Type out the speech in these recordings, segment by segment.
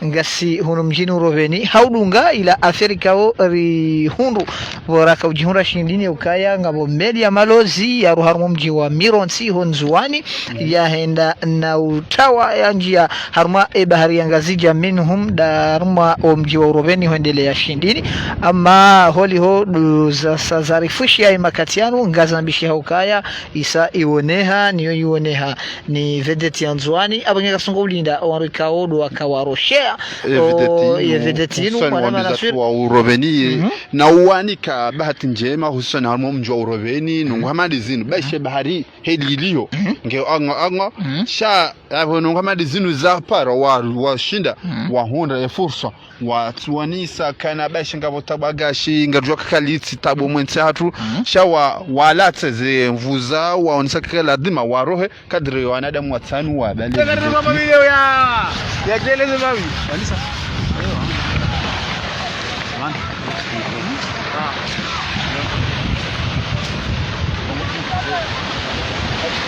ngasi hunu mjini Uroveni haudunga ila Afrikao ri hundu waraka ujihunda shindini ukaya ngabo media malozi ya ruharumu mji wa Mironsi honzuani ya henda na utawa ya njia haruma bahari ya ngazija minhum daruma mji wa Uroveni huendelea shindini ama holi ho za sazarifushi ya imakatianu ngaza mbishi haukaya isa iwoneha niyo iwoneha ni vedeti ya nzuani abangeka sungo ulinda warikao wakawa roshea evidetinu wa Uroveni na uwanika bahati njema hususan harimo mji wa Uroveni nungu hamadi zinu baishe bahari helilio ngeo anga sha nungu hamadi zinu za para wa shinda wa honda ya fursa wa tuwanisa kana baishe ngabo tabagashi ngarjwa kakalitsi tabo mwense hatu sha walate ze mvuza wa onisa kakala dima wa rohe kadri wanadamu watanu wa bali ya keleze babi walisa man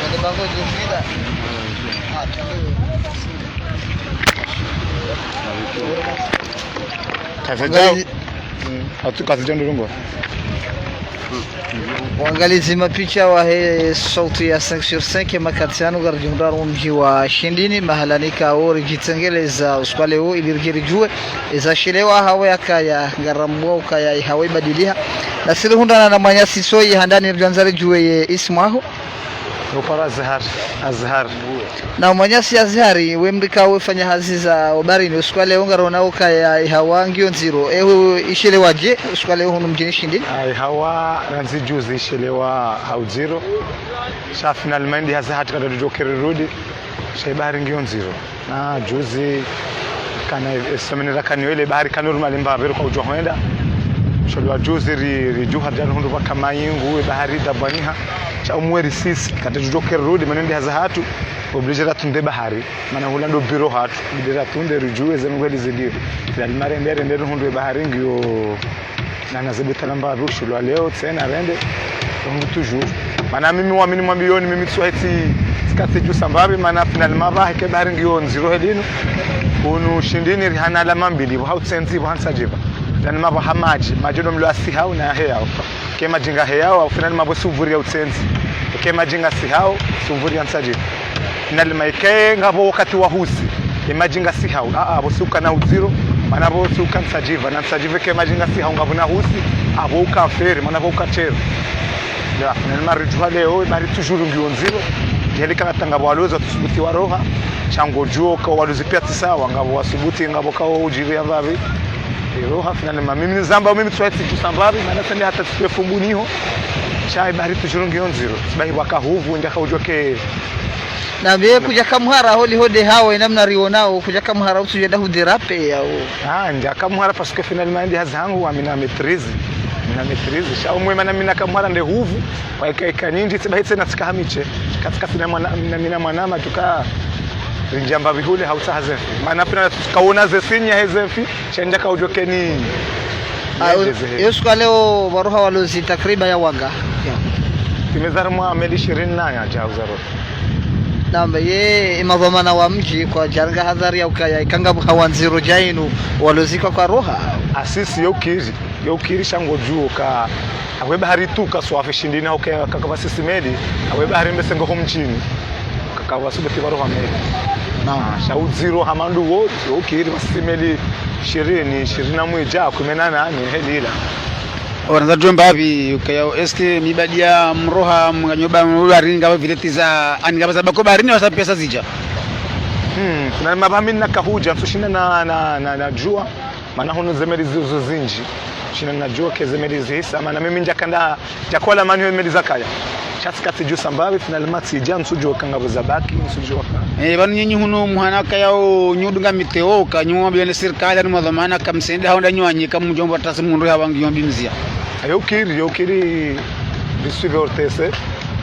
Ada bagus juga. Ndurungo. Waangalizi mapicha wa sauti ya 5/5 ya makatiano garjumdaru mji wa Shindini mahalanika ori jitengeleza uskwale huu ilirjirijuwe izashilewa hawa yakaya ngaramwa ukaya hawa ibadiliha na siri hundana na manyasi soi handani rjanzari juwe ismahu Upara Azhar na manyasi Azhari wemrika wefanya hazi za obari ni uskwale ungarona ukaya hawa ngio nziro ewe ishelewaje uskwale hunu mjini Shindini hawa ranzi juzi ishelewa hauziro sha finalmente hazahati kada dujokere rudi shaibari ngio nziro na juzi kana semenera kaniwele bahari kanuru malimba bero kwa ujohenda sholwa juzi rijuha jan hundu kama yingu bahari dabaniha cha umweri sisi kada dujokere rudi manende hazahatu obligera tunde bahari mana hulando biro hatu bidera tunde rijuwe zemweli zidio dalmare ndere hundu bahari ngio na nazibita namba rushu leo tena rende hundu toujours mana mimi waamini mwambioni mimi tswahiti sikate juu sambabi mana final maba ke bahari ngio nziro hedino unu Shindini rihana alama mbili hau tsenzi hansa jiba dan maba hamaji majono mlo asihau na heyao ke majinga heyao au final mabo suvuri ya utsenzi ke majinga sihau suvuri hansa jiba final maike ngabo wakati wa husi imajinga sihau abo suka na uziro mana bo suka nsajiva na nsajive ke majinga sihau ngabo na husi abo ukaferi mana bo ukachero ya final marijuha leo bari toujours ngio nziro yelika natanga bwaloza tusubuti waroha chango juo kwa waluzipia tisawa ngabo wasubuti ngabo kao ujiria babi roha finalmente mimi nzamba mimi twati tusambabi maana tani hata tufumbuniho chai bari toujours ngio nziro sibai wakahuvu ndaka ujoke na bie kuja kamhara holi hode hawe namna rionao kuja kamhara usujenda hudirape au nja kamhara parce que finalement ndi hazangu amina maîtrise sha umwe mana mina kamhara nde huvu kwa ikaika nyingi tibahitse na tikahamiche katika mina mwanama tuka rinjamba bihule hausa hazefi maana pina tukaona zesinya hezefi chenja kaujokeni Yesu leo waroha walozi takriban ya waga timezarmwa ameli 20 ya jauzaro namba ye imavamana wa mji kwa jaranga hadhari ya ukaya ikanga hawanziro jainu walozika kwa roha asisi yokiri shango juo ka awe bahari tuka swafe Shindini au kaka sisi medi awe bahari mbese ngo mjini kaka wasubeti roha medi na shauziro hamandu wo yokiri sisi medi 21 kumenana ni helila Oranza jomba hapi ukaya eske mibadia mroha mnganyoba bahari ngaba viletiza angaba za bako bahari wasa pesa zija na mabami nakahuja tushinda na jua maana hono zemeli zizo zinji shina na jua ke zemeli zihisa maana mimi njakanda jakola manu zemeli zakaya chasikati juu sambabi finalement sija nsujo kangabo zabaki nsujo banu nyinyi huno muhana kayao nyudunga miteo kanyuma bya serikali ni madhamana kamsende haonda nywanye kamujomba tasimundu yabangiyo bimzia yokiri risuve ortese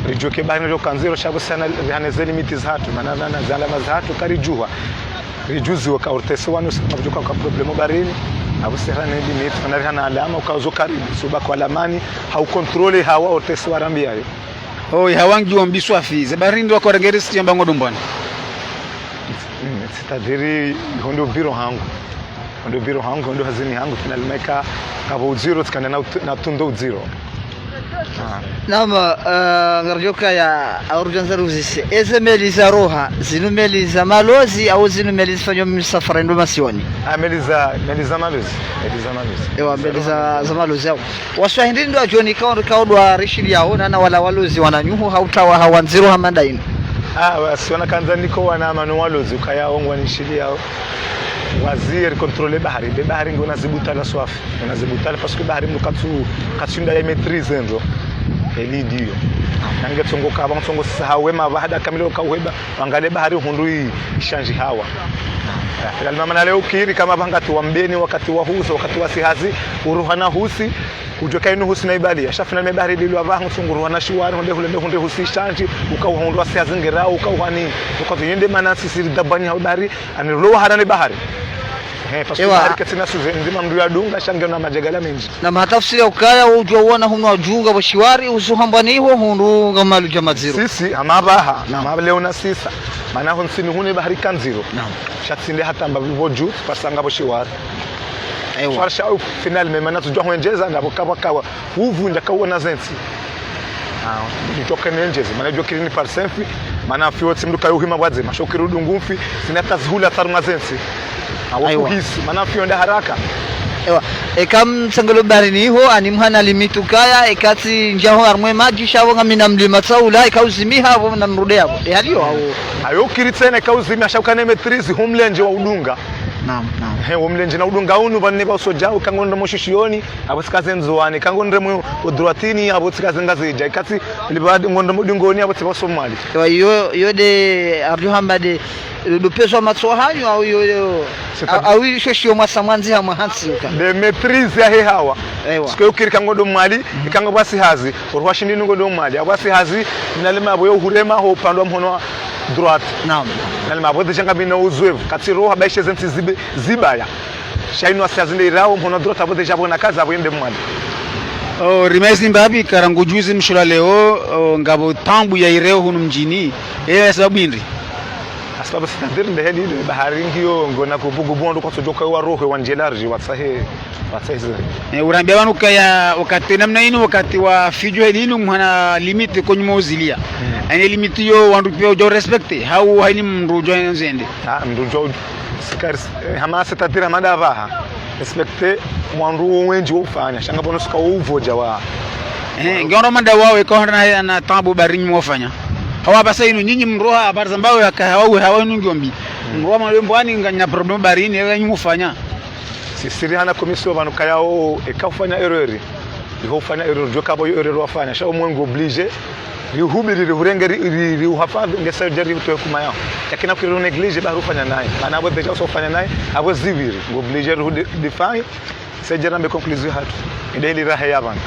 rijoke bani ro kanzero shabo sana rihaneze limits hatu manana na zala mazhatu karijuha rijuzi waka ortese wanu mabujuka kwa problemo barini abusera ne limit manarihana alama ukazo karibu suba kwa lamani hau control hawa ortese warambia yo hawangi wombiswa fize barindi wako regerisi yamba ngodombana sitadiri hondo biro hangu hondo hazini hangu finalimeka kabo zero tikana na tundo zero. Nama ngarjoka ya urgenza ruzisi eze meli za roha zinu meli za malozi au zinu meli zifanywa msafara ndo masioni meli za malozi ewa meli za malozi yao waswahili ndo ajoni kaodwa rishili yao na wala walozi wananyuhu hautawa hawanziru hamandaini wasiona kanza niko wana manu walozi ukaya ongwa nishili yao waziri kontrole bahari ngo nazibutala swafi nazibutala parce que bahari mukatu katunda ya maîtrise ndo elidio nange tsongoka abantsongo sahawe mabahada kamilo kaweba wangale bahari hundu ishanji hawa finalement mana leo kiri kama bangati wambeni wakati wa huso wakati wa sihazi uruhana husi kujoka inu husi na ibali asha finalement bahari lilo abahu tsonguru wana shiwari hunde husi shanji ukawahundu wa sihazi ngera ukawani ukazuyende mana sisi dabani ha bahari anirlo harane bahari parce que bahari katina suze ndima mdu ya dunga shange na majagala menji na matafsiri ya ukaya ujuona hunu wajunga bashiwari usuhambaniho hundu ngamalu jamaziro sisi amabaha na mabaleo na sisa mana honsini hune bahari kanziro shatsinde hata mbavu juu pasanga bashiwari farsha final memana tujua huenjeza ngabo kawa uvunja kaona zensi nitoka nenjeza mana jua kilini par senfi mana fiwoti mdu kayo hima wadze mashokirudu ngumfi sinata zhula tarunga zensi awakuhisi mana fionda haraka ekam sangalo barini ho animhana limitu kaya ekati njaho armwe maji shawo ngamina mlima tsaula ekauzimiha hapo na mrude hapo haliyo ayo kiritsene ekauzimia shakane metrizi humlenje wa udunga naam umlenje na udunga unu banne ba sojao kangonde moshishiyoni abosikaze nzowani kangonde mu udratini abosikaze ngazija ekati libadi ngonde mudungoni abotse Somali yo de Arjo Hamade do peso matso hanyu au yo au shoshiyo mwasamwanzi ha mahansuka de maîtrise ya hehawa siko ukiri kangodo mali ikango basi hazi urwashindi ngodo mali abasi hazi nalema abo hurema ho upandwa mhono droite naam nalema abo dejanga bina uzwevu katiro habaishe zenti zibaya shaino asazinde irao mhono droite abo deja bona kaza abo ende mali rimezi mbabi karangu juzi mshula leo ngabo tambu ya ireo hunu mjini sababu indri asbabu sitadir ndeheli bahari ngiyo ngona kubugu bondo kwa sojoka wa roho wa njelarji watsahe urambia banu kaya wakati namna ino wakati wa fijo elinu mwana limite kwenye mozilia ane limite yo wandu pia jo respecte hau haini mrujo nzende mrujo sikari hama sitadir amada vaha respecte mwandu wenji ufanya shanga bono suka uvoja wa ngoro manda wao iko na tabu barinyi mwafanya hawa basa inu nyinyi mroha habari zambao hawa nungombi mroha mwembwani nganya problem barini yenyu mufanya sisi hana komisio banuka yao ekafanya erreur ihofanya erreur joka bo erreur wafanya sha umwengo oblige lihubiri lihurenge uhafadhi ngesa jari kutoa kuma yao lakini kwa neglige ba rufanya naye ana abo deja usofanya naye abo ziviri oblige define sejera mbe conclusion hatu ndeli raha yabantu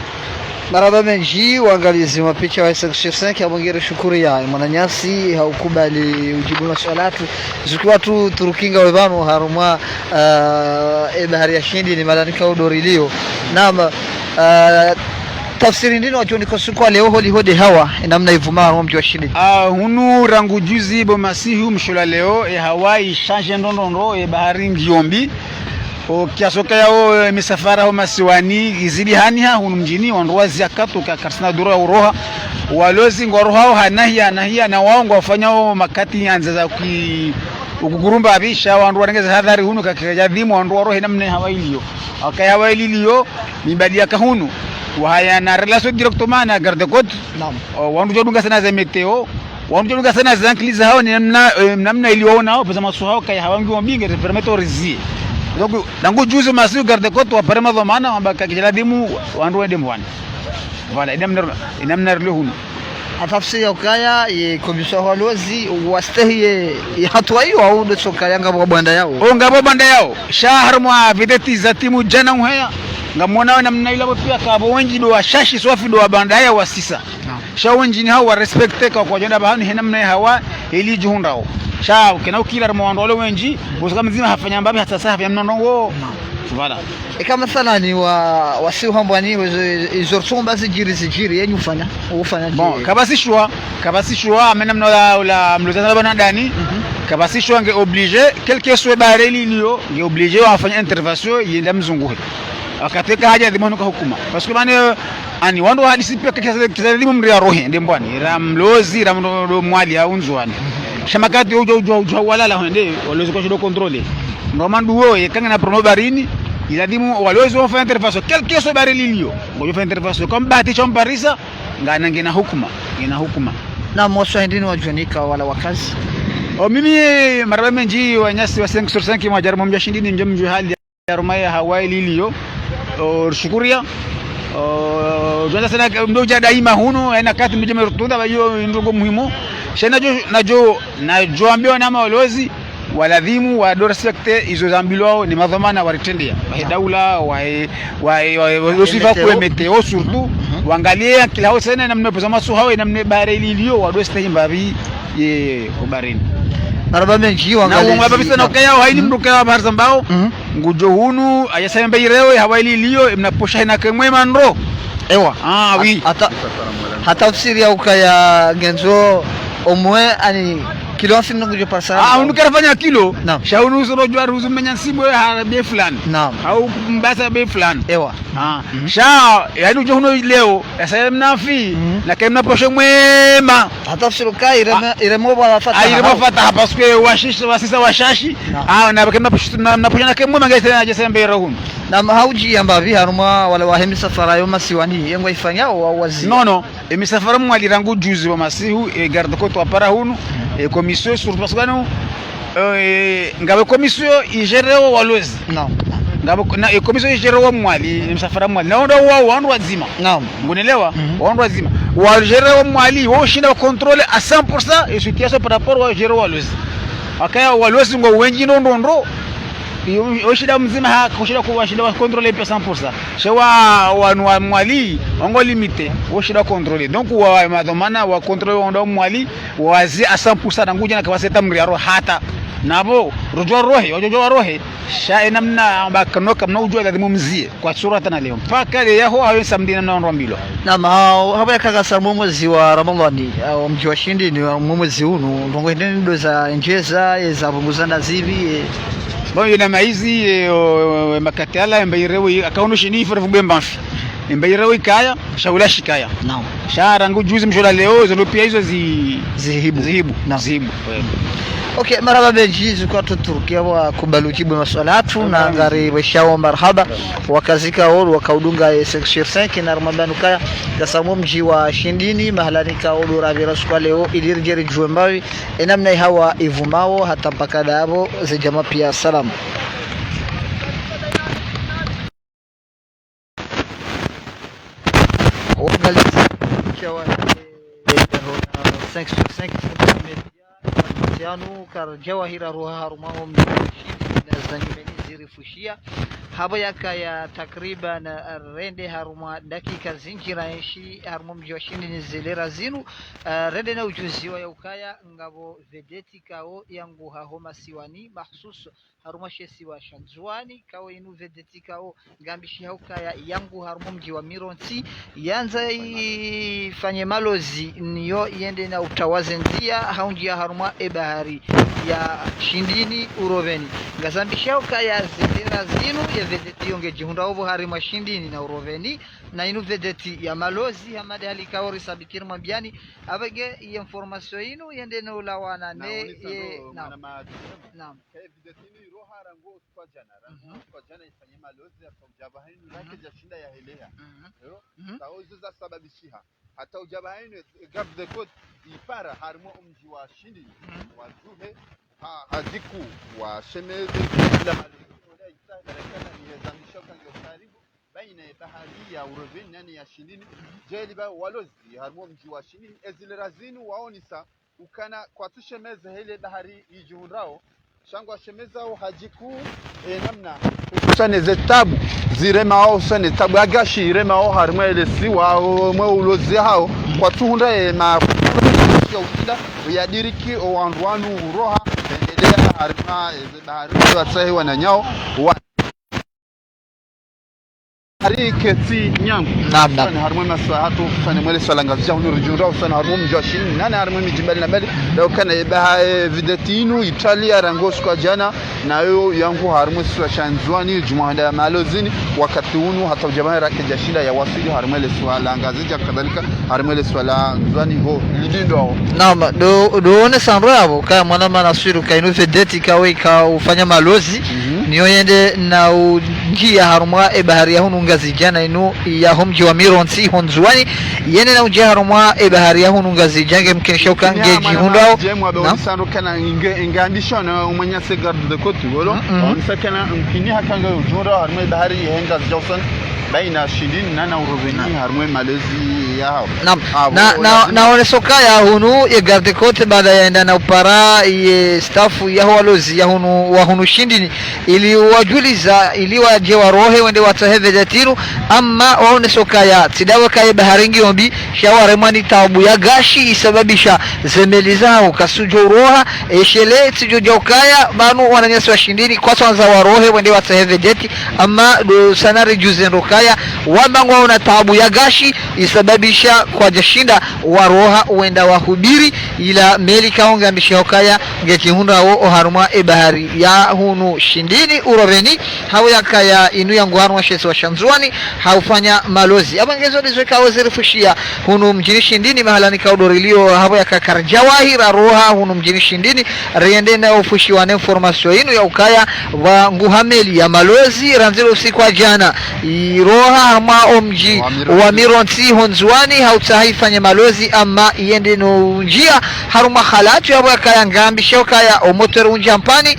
maraba menji waangalizi mapicha wa SX5 abongere shukuri ya mwananyasi haukubali ujibu maswalatu zikiwa tu turukinga webano haruma bahari ya shindi ni malanika udorilio nama tafsiri ndino wajoni kwa leo hodi hawa namna ivuma wa mji wa shindi hunu rangu juzi bo masihu mshula leo Hawaii change ndondo bahari ngiombi kiasoka yao misafara ho masiwani izidi haniha hunu mjini wandoa zakato karsina dura uroha walozi ngoroha hanahia na waongo wafanyao makati anza za ukugurumba abisha wandu warengeza hadhari hunu kakajadhimu wandu roho namne hawailiyo akaya hawailiyo mibadia kahunu wahaya na relation directement na garde côte wandu jodunga sana za meteo wandu jodunga sana za nkiliza hao ni namna iliyoona hao pesa masuhao kaya hawangi wambinge permettre rizi donc dangu juzo masu garde côte wa parema dhamana ambaka kijadimu wandu wende mwana voilà inamna relo hunu atafsiri ya ukaya ye komisha walozi wastahiye hatua hiyo au ndo soka yanga bwanda yao ngabo banda yao shahar mwa videti za timu jana uhaya ngamona namna ile pia kabo wenji do washashi swafi do banda yao wasisa sha wenji ni hao respecte kwa jenda bahani henamna hawa ili juhundao sha ukina ukila mwando wale wenji usika mzima hafanya mbabi hata sasa ya mnongo Voilà. Kama mathalani wasi hambwani izo tsomba zijiri yenyu ufanya bon kabasishwa amena mna la mlozana bana dani kabasishwa nge obligé quelque soit bareli liyo nge obligé wafanya intervention yenda mzunguhe akateka haja dhimano kwa hukuma parce que bana ani wando hadisi pia kizalimu mria rohe ndembwani ramlozi ramdo mwali au nzwani shamakati ujo walala hende walozi kwa shodo contrôler ngomanduo yekanga na promo barini iladimu walozi wafanya intervention quelque soit bareli liyo ngojo fanya intervention comme bahati chombarisa ngana ngena hukuma na moso ndini wajunika wala wakazi mimi maraba menji wanyasi wa 5/5 mwajarimo mjashindini njomjo hali ya rumaya hawai liliyo shukuria jana sana mdoja daima huno aina kati mjeme rutunda bayo ndogo muhimu shana najo ambiwa na mawalozi waladhimu wa respecte izo zambilwao ni madhamana waritendea daula wa sifa kwa meteo surtout waangalie kila hao sana namna pesa hawe namna bare lilio wa dosta himbavi ye kubarini maraba menji wangalie na ngaba bisa nokaya haini mruka barza mbao ngujo hunu ayasembe irewe hawaili lilio mnaposha na kemwema ndo ewa oui hata tafsiri ya ukaya genzo omwe ani kilo asim ngujo pasara unukara fanya kilo shaunu usoro jwa ruzu menyansibo ha be fulani au mbasa be fulani ewa sha yani ujo huno leo yasa mnafi na kemna posho mwema hata tafsiri kai iremo bala fata iremo fata parce que wasisa washashi na kemna posho na posho na kemwema ngaita na jesembe rohun na hauji ambavi haruma wala wahemi safara yo masiwani yengo ifanya au wazi no emisafara mwali rangu juzi wa masihu garde côte para hunu commission sur parce que ngabe commission igereo walozi ngabe na commission igereo mwali msafara mwali na ndo wao wandu wazima ngunelewa wandu wazima wa gereo mwali wao shinda contrôler à 100% et situation par rapport wa gereo walozi akaya walozi ngo wengi ndo oshida mzima kushida kwa shida wa contrôler pia 100% shewa wa mwali wango limite oshida contrôler donc wa madhamana wa contrôler ndo mwali wazi a 100% nguja na kabaseta mriaro hata nabo rujwa rohe sha namna bakanoka mna ujua lazima mzie kwa sura tena leo mpaka leo hayo samdina na ndo mbilo na haba yakaga mwezi wa Ramadhani au mji wa shindi ni mwezi huu ndongo ndo za njeza za buzanda zivi bon ina maizi makatala mbayirewi akaono shini farafu bembafi mbayirewi kaya shaula shikaya shara ngu juzi mshola leo zo pia hizo zihibu okay maraba bejizu kwa tuturkia wa kubalujibu maswalatu na ngari weshao marhaba wakazika olu wakaudunga 5/5 na Ramadhani kaya gasamu mji wa shindini mahalani ka olu rabira kwa leo ilirjeri juembawi enamna hawa ivumao hata mpaka dabo zijama pia salamu organize kwa 5/5 Janu kar jawahira ruha harumao mjini na zangimeni zirifushia haba ya takriban rende haruma dakika zinjira ishi haruma mjoshini nizilera zinu rende na ujuzi wa ukaya ngabo vedeti kao yangu hahoma siwani mahsusu haruma shesi wa shanzuani kao inu vedeti kao gambishi haukaya yangu haruma mji wa Mironsi yanza ifanye malozi niyo yende na utawazendia haunjia haruma bahari ya shindini uroveni ngazambisha ukaya zilera zinu ya vedeti yonge jihunda obo hari mashindini na uroveni na inu vedeti ya malozi hamade halikaori sabikir mambiani abage information inu yende no lawana ne naam vedeti roha rango kwa jana ifanye malozi ya ujabahini lake jashinda ya helea tao hizo za sababishiha hata ujabahini garde côte ipara harimo mji wa shindi wa juhe haziku wa shemeze bila malezi darakana ni yazamisha kango karibu baina bahari ya uroveni nani ya shindini jeli ba walozi harimo mji wa shindini ezile razinu waonisa ukana kwa tushemeze hele bahari yijunrao shangwa shemeza au hajiku namna usane zetabu zirema usane tabu agashi irema au harimo ile siwa mwe ulozi hao kwa tuhunda ma ya ukida ya diriki o wanruanu roha endelea harima bahari wa sahi wananyao bahari keti nyangu Naam. harmo masahatu fana mwele swala ngazia hunu rujura sana harmo mjashini nana harmo mijimbali na bali leo kana baha videtinu Italia rangos kwa jana na yo yangu harmo swa shanzwani jumuhanda malozini wakati hunu hata jamaa rake jashinda ya wasili harmo ile swala ngazija kadhalika harmo ile swala nzwani ho lidindo. Naam, do sanravo kama mwana manasiru kainu vedeti kawe ka ufanya malozi niyo yende na njia harumwa bahari ya hunu ngazi jana inu ya homji wa Mironsi honzwani yene na njia harumwa bahari ya hunu ngazi jange mkinisha ukangeji hundao na sanu kana ingandisha na umanya se garde de côte wolo on sakana mkini hakanga ujura harumwa bahari henga jawsan baina shidin nana uruveni harumwa malezi yao. Na wale sokaya hunu ya garde kote baada ya enda na upara ye staffu ya walozi ya hunu wa hunu shindini ili wajuliza ili waje warohe wende wataheve datiru amma waone sokaya tidawa kaye baharingi ombi shaware mani tabu ya gashi isababisha zemeli zao kasujo roha eshele tijo jokaya banu wananyasi wa shindini kwa sanza warohe wende wataheve dati amma do sanari juzen rokaya wabangu waona tabu ya gashi isababisha kwa jashinda waroha wenda wahubiri ila meli kaonga mishokaya ngeti hunda wo haruma bahari ya hunu shindini uroveni hau yakaya inu yangu haruma shesi wa shanzuani haufanya malozi abangezo nizweka wazirifushia hunu mjini shindini mahalani kaudorilio hau yakakarjawahira roha hunu mjini shindini riende na ufushi wane informasyo inu ya ukaya wa nguhameli ya malozi ranzilo usiku wa jana roha hama omji wa Mironsi honzuani hautahaifanya malozi ama iende no njia haruma khalatu yabo yakaya ngambi shokaya omotor unja mpani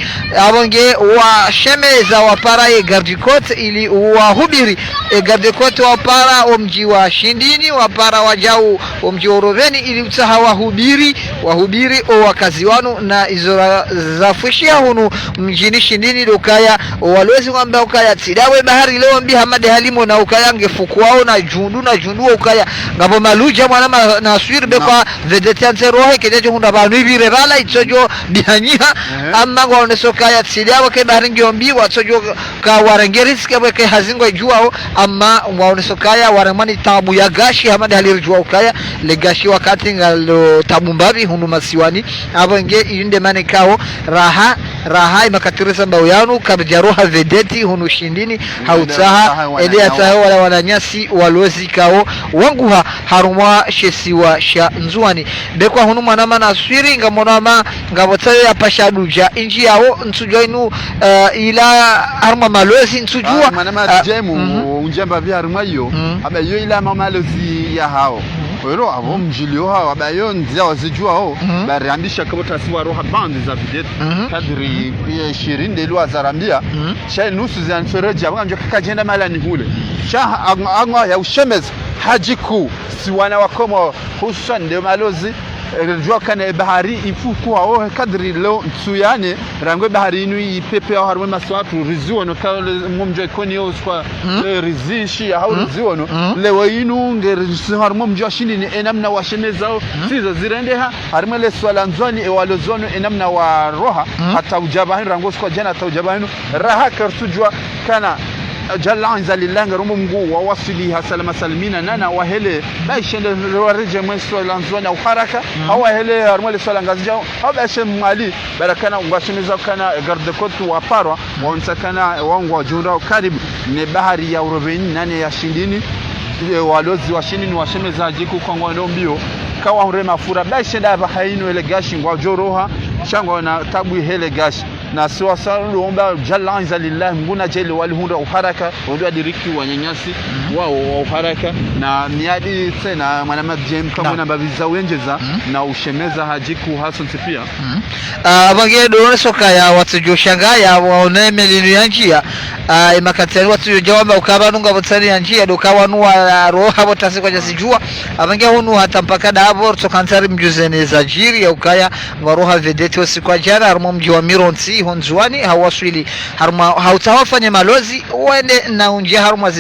abonge wa shemeza wapara ye gardikote ili wahubiri gardikote wapara omji wa shindini wapara wajau omji oroveni ili utaha wahubiri o wakazi wanu na izora zafushia hunu mjini shindini dokaya walwezi ngamba ukaya tidawe bahari leo mbi hamade halimo na ukaya ngefukwao na jundu ukaya ngabo maluja mwana na swirbe kwa vedetianze rohe kejeje hunda banu ibire rala itsojo bihanyiha amma ngone sokaya tsidawa ke baharingi ombi watsojo ka warengeris ke ke hazingo juao amma ngone sokaya waramani tabu ya gashi hamade halirjua ukaya le gashi wakati ngalo tabu mbabi hunu masiwani abonge inde mane kao raha imakatirisa mbao yanu kabjaroha vedeti hunu shindini hautaha ele ataho wala wananyasi walozi kao wanguha harumwa shesi wa sha nzuani bekwa hunu manama na swiri ngamonama ngabotsaye yapashaduja inji yao nsujwa inu ila haruma malozi nsujua manama jemu unjamba vya haruma yo aba yo ila mamalozi ya hao Wero abo mjilio hao abayo nzia wazijua hao bariandisha kabota siwa roha bandi za videti kadri 20 delu azarambia shay nusu za nfereja banga kakajenda malani hule sha angwa ya ushemez hajiku siwana wakomo hususan ndio malozi rejua kana bahari ifuku ao kadri lo tsuyane rangwe bahari inu ipepe au harwe maswatu rizuono kale mumjo ikoni kwa rizishi au rizuono lewa inu ngere harmo mjo shindi ni enamna washemezao sizo zirendeha harmo le swala nzwani ewalozono enamna wa roha hata ujabahinu rango kwa jana hata ujabahinu raha karsujwa kana jalla anza lillahi ngarumo mgu wa wasiliha salama salimina nana wahele baishende warije mweso lanzwana uharaka au wahele harmole swala ngazija au bashe mali barakana ngashimiza kana garde côte wa parwa wansakana wangu wa junda karibu ne bahari ya uroveni nane ya shindini walozi wa shindini washemeza jiku kwa ngwando mbio kawa urema fura baishenda bahaino ile gashi ngwa joroha shangwa na tabu hele gashi na siwa salu omba jalla anza lillahi nguna jeli wali hunda uharaka ndio diriki wanyanyasi wao uharaka na miadi tena mwanama jem kama na babiza wenjeza na ushemeza hajiku hasan sifia abange do soka ya watu shangaya waone melinu ya njia imakatani watu jawamba ukabanunga botani ya njia do kawanua roha botasi kwa jasijua abange hunu hata mpaka dabo tokantari mjuzene za jiri ya ukaya waroha vedeti usiku jana harmo mji wa Mironsi honzuani hawaswili haruma hautawafanya malozi uende na unjia haruma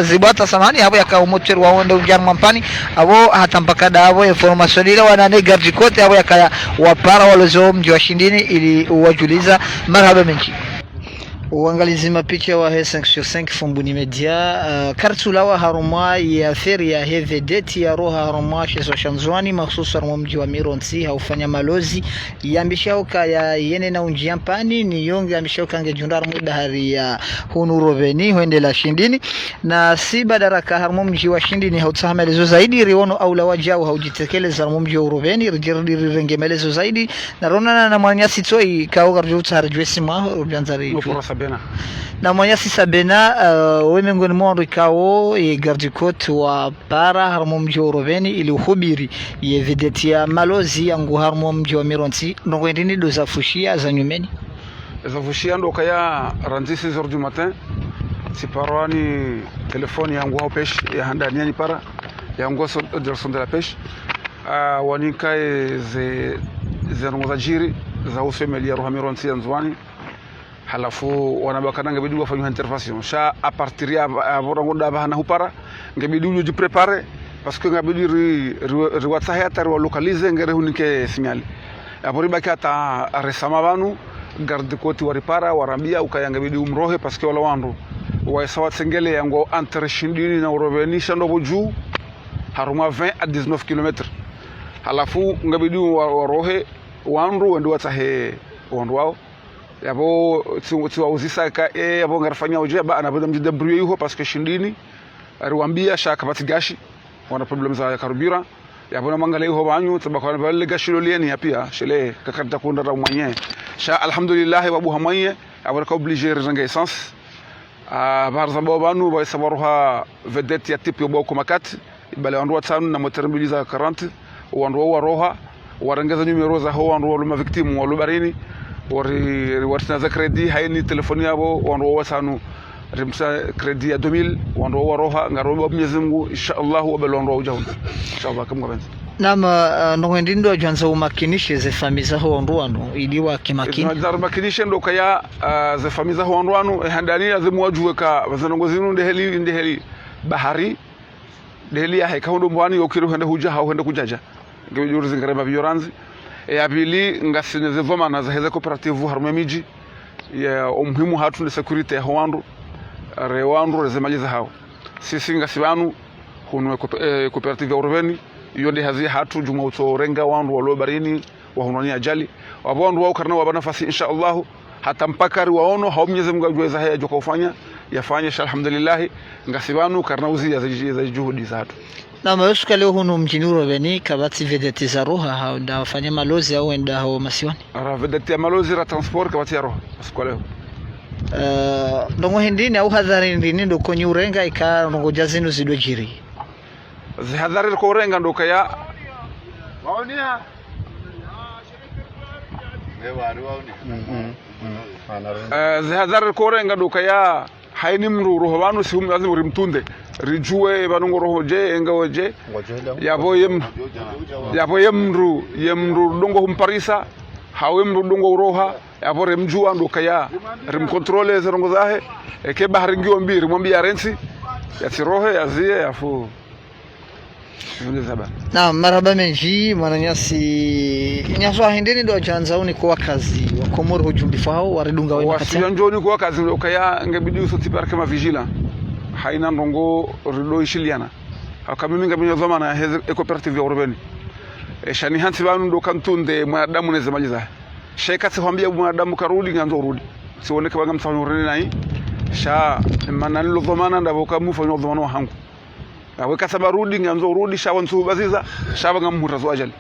zibata samani hapo yakaumoteri waende unjia haruma mpani hapo hata mpaka dabo information ile wanane garji kote hapo yakaya wapara walozo mji wa shindini ili wajuliza marhaba menchi uangalizi mapicha wa 5/5 Fumbuni Media kartula wa harumwa ya feri ya hevedeti ya roha harumwa sheso shanzwani mahsusa harumwa mji wa Mironsi haufanya malozi yambishauka ya yene na unjia mpani ni yonge yambishauka nge jundar muda hari ya hunu roveni huende la shindini na si badaraka harumwa mji wa shindini hautaha melezo zaidi riono au la wajau haujitekeleza harumwa mji wa roveni renge melezo zaidi na ronana na mwanyasi toi kauga rjuta harjuesi mwa rubianzari na mwanyasi sabena wemengoni mwandu ikawo ye gardi cote wa para harmo mji wa Roveni ili uhubiri ye vedeti ya malozi yangu harmo mji wa Mironsi ndongo ndini doza fushia za nyumeni za fushia ndo kaya ranzi 6h du matin si parwani telefoni yangu hao pesh ya handa nyani para yangu so direction de la pêche wanika ze ngoza jiri za usemeli ya roha Mironsi ya Nzwani halafu wanabaka ngabidi wafanywe intervention sha a partir ya borango da bahana hupara ngabidi uji prepare parce que ngabidi ri watsaha tar wa localize ngere hunike signal apori bakata resama banu garde côte wa ripara warambia ukaya ngabidi umrohe parce que wala wandu wa sawa sengele yango entre shindini na Roveni shando boju haruma 20 à 19 km halafu ngabidi warohe wandu ndo watsahe wandu wao yabo tiwa uzisa ka yabo ngarafanya uje ba anabada mjidabruye yuho parce que shindini ariwambia shaka batigashi wana problem za karubira yabo na mangale yuho banyu tabakwana bale gashi lolieni pia shele kakata kunda ra mwenye sha alhamdulillah wabu hamaye yabo ka obligé ranga essence barza bobanu ba sabaruha vedette ya tipi boko makati bale wandu watano na motorbiliza 40 wandu wa roha warangeza numero za ho wandu wa victim wa lubarini wartina za credit hayni telefoni yabo wanro wasanu rimsa credit ya 2000 wanro waroha ngaro Mwenyezi Mungu inshallah wabelonro ujahun inshallah kama benzi nama nongendindo janza umakinishe ze famiza ho wanrwano iliwa kimakini zar makinishe ndo kaya ze famiza ho wanrwano handani azimwajue ka bazanongozi nde heli bahari deheli ya hekaundo mbwani yokiru hende huja hau hende kujaja ngejuru zingarema bioranzi ya pili ngasineze voma na za cooperative harumwe miji ya umuhimu hatu ni security ya wandu rewandu rezemajiza hao sisi ngasibanu hunwe cooperative ya Roveni yonde hazi hatu juma utorenga wandu walobarini wa hunwani ajali wabandu wao karna wabana nafasi inshallah hata mpaka riwaono hao Mwenyezi Mungu ajweza haya joka ufanya yafanye alhamdulillah ngasibanu karna uzi za juhudi za hatu na mayosuka leo hunu mjini Roveni kabati vedeti za roha hao nda wafanya malozi au enda hao masiwani ara vedeti ya malozi ra transport kabati ya roha siku leo ndongo hindini au hadhari ndini ndo konyi urenga ika ndongo jazinu zido jiri zihadhari ko urenga ndo kaya waonia zihadhari ko urenga ndo kaya haini mru roho banu si lazima rimtunde rijue banungo roho je engawoje yabo yemru dongo humparisa hawemru dongo uroha yabo remjua ndo kaya rim controle zerongo zahe ke bahari ngio mbiri mwambia rensi yatirohe yazie yafu na maraba menji mwananyasi nyaso hindeni ndo janza uni kwa kazi wakomoro hujumbi fao waridunga wewe kati wanjoni kwa kazi ndo kaya ngebidi usoti parke ma vigila haina ndongo rido ishiliana akamimi ngabinyo zoma na cooperative ya Roveni shani hansi banu ndo kantunde mwanadamu neze majiza sheka tsihambia mwanadamu karudi nganzo rudi sioneka banga mfano rene nai sha manalo dhomana ndaboka mufano dhomano hangu aweka sabarudi nganzo urudi shawa nsubaziza shawa ngamurazo ajali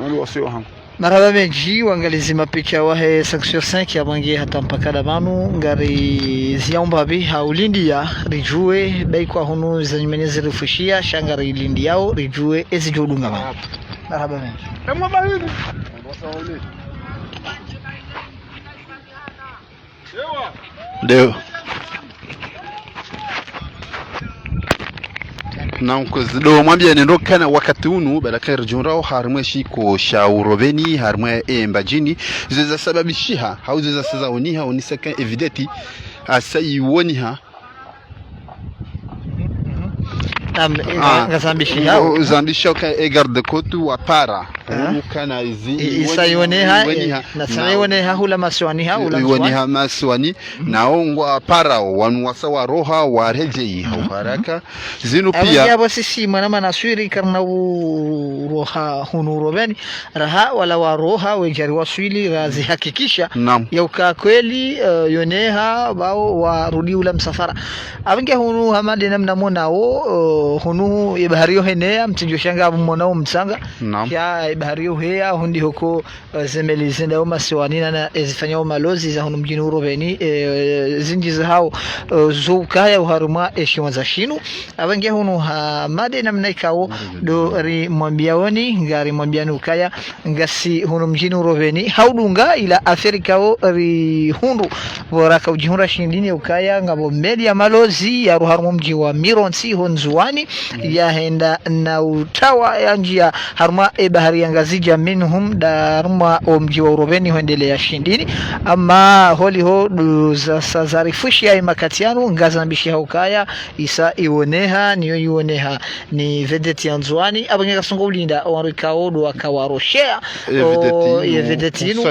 wali wasio hangu maraba menji wangalizi mapicha wahe 5/5 ya bangi hata mpaka da banu ngari ziomba bi haulindi ya rijue bai kwa hunu za nyumenezi rifushia shangari lindi yao rijue ezi jodunga ba maraba menji emwa bahini ndio na mkozido mwambia nendo kana wakati unu badaka rjunrao harmwe shiko sha Roveni harmwe mbajini ziza sababishiha hauziza sasa oniha onisaka evidenti asai woniha ngazambishiha zambishoka garde cote wa para hulu kana izi isayoneha na sayoneha hula maswaniha hula maswani naongwa parao wanwasa wa roha wa rejei haraka zinu pia abo sisi mwana manaswiri karna roha hunu robeni raha wala wa roha wejari waswili razi hakikisha yauka kweli yoneha bao warudi ula msafara abange hunu hamade namna monao hunu ibahariyo henea mtinjo shanga monao mtsanga ya ibahariyo hea hundi huko zemeli zenda uma siwanina na ezifanya malozi za hunu mjini urobeni zinji za hao zukaya uharuma eshiwanza shinu abange hunu hamade namna ikao do ri mwambiaoni ngari mwambiani ukaya ngasi hunu mjini urobeni haudunga ila Afrika ri hundu boraka ujihura shindini ukaya ngabo media malozi ya ruharumu mji wa Mironsi honzuani ya henda na utawa ya njia haruma bahari ya ngazija minhum daruma mji wa urobeni huendele ya shindini ama holi ho za sazarifushi ya imakatianu ngaza mbishi haukaya isa iwoneha niyo iwoneha ni vedeti ya nzuani abangeka songo ulinda wanrika odu wakawaroshea vedeti inu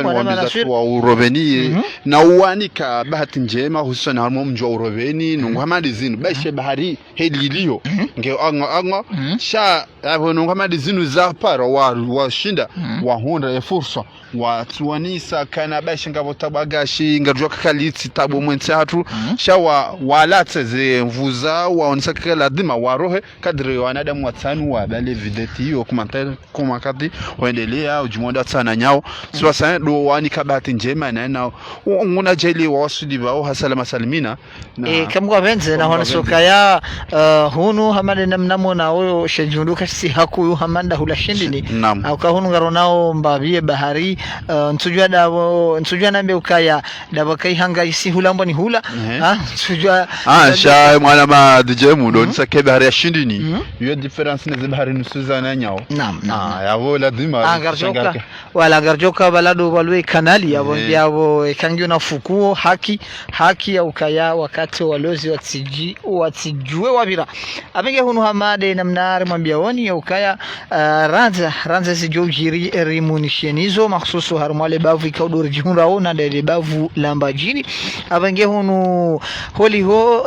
wa urobeni na uwanika bahati njema hususani harimo mji wa urobeni nungu hamadi zinu baishe bahari heliliyo ngeo anga sha nungu hamadi zinu za para wa shinda wa honda ya fursa wa tuwanisa kana baishe ngabo tabagashi ngarujwa kakalitsi tabo mwensi hatu sha walate ze mvuza waonisa kakala dhima warohe kadri wanadamu watanu wa bale videti hiyo kumakati waendelea ujimonda sana nyao suwasa do wanika bahati njema na nguna jeli wa wasudi bao hasalama salimina kamwa benze na hona soka ya hunu hamade namnamo na oyo shejunduka si haku hamanda hula shindini au ka hunu ngaronao mbabie bahari nsujua nambe ukaya daba kai hanga isi hulambo ni hula nsujua sha mwana ma dijemu do nisa ke bahari ya shindini yo difference ne bahari nusuza na nyao ya vola dima wala garjoka balado walwe kanali yabo kangiyo na fukuo haki ya ukaya wakati walozi watijue wabira abenge hunu hamade namnare mwambiaoni ya ukaya ranza sijojiri rimunishenizo maksusu harumale bavu ikaudori jihunrao na dele bavu lambajini abenge hunu holi ho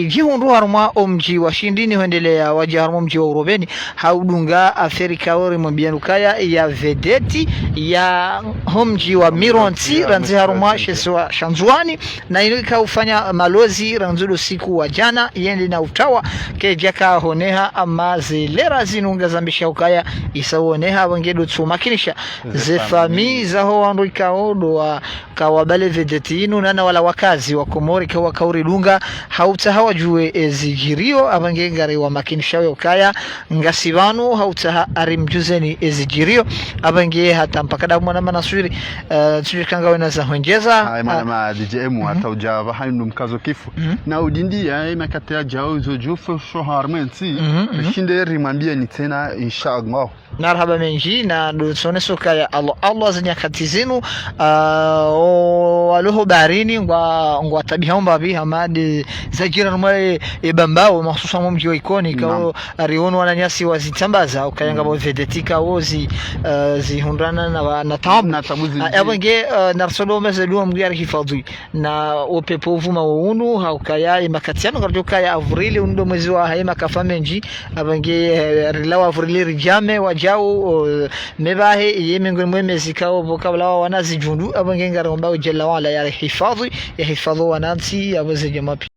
jihunru haruma omji wa shindini huendelea waji haruma mji wa urobeni haudunga Afrika ori mwambiani ukaya ya vedeti ya homji wa Mironsi ranzi haruma sheswa shanzuani na inuika ufanya malozi ranzudu siku wa jana yendi na utawa kejaka honeha ama zilera zinunga zambisha ukaya isa honeha wangedu tsumakinisha zefami za ho wandu ikaodo wa kawabale vedeti inu nana wala wakazi wa komori kawa kauri lunga hauta hawa jue zijirio abange ngari wa makinisha ukaya ngasibanu hauta arimjuzeni zijirio abange hata mpakada mwana manasuri tujikanga wena za huenjeza mwana ma DJM hata ujava hainu mkazo kifu na udindi ya makati ya jao zojufu shoharmensi shinde rimambia ni tena inshallah marhaba menji na dusone soka ya Allah zanyakati zinu waluho barini ngwa tabihaomba bi hamadi zajira numwe ebambao mahsusa mji wa ikoni kao arionu wananyasi wazitambaza ukayanga bo vedetika wozi zihundana na tabuzi abenge narsolo mezedu mgari hifadhi na upepo vuma unu haukaya makatiano garjoka ya avrili undo mwezi wa haima kafamenji abenge rilawa avrili rijame wajao mebahe yemengwe mwezi kao bokabla wanazijundu abenge ngara mbao jalla wala ya hifadhi wanansi abaze jamapi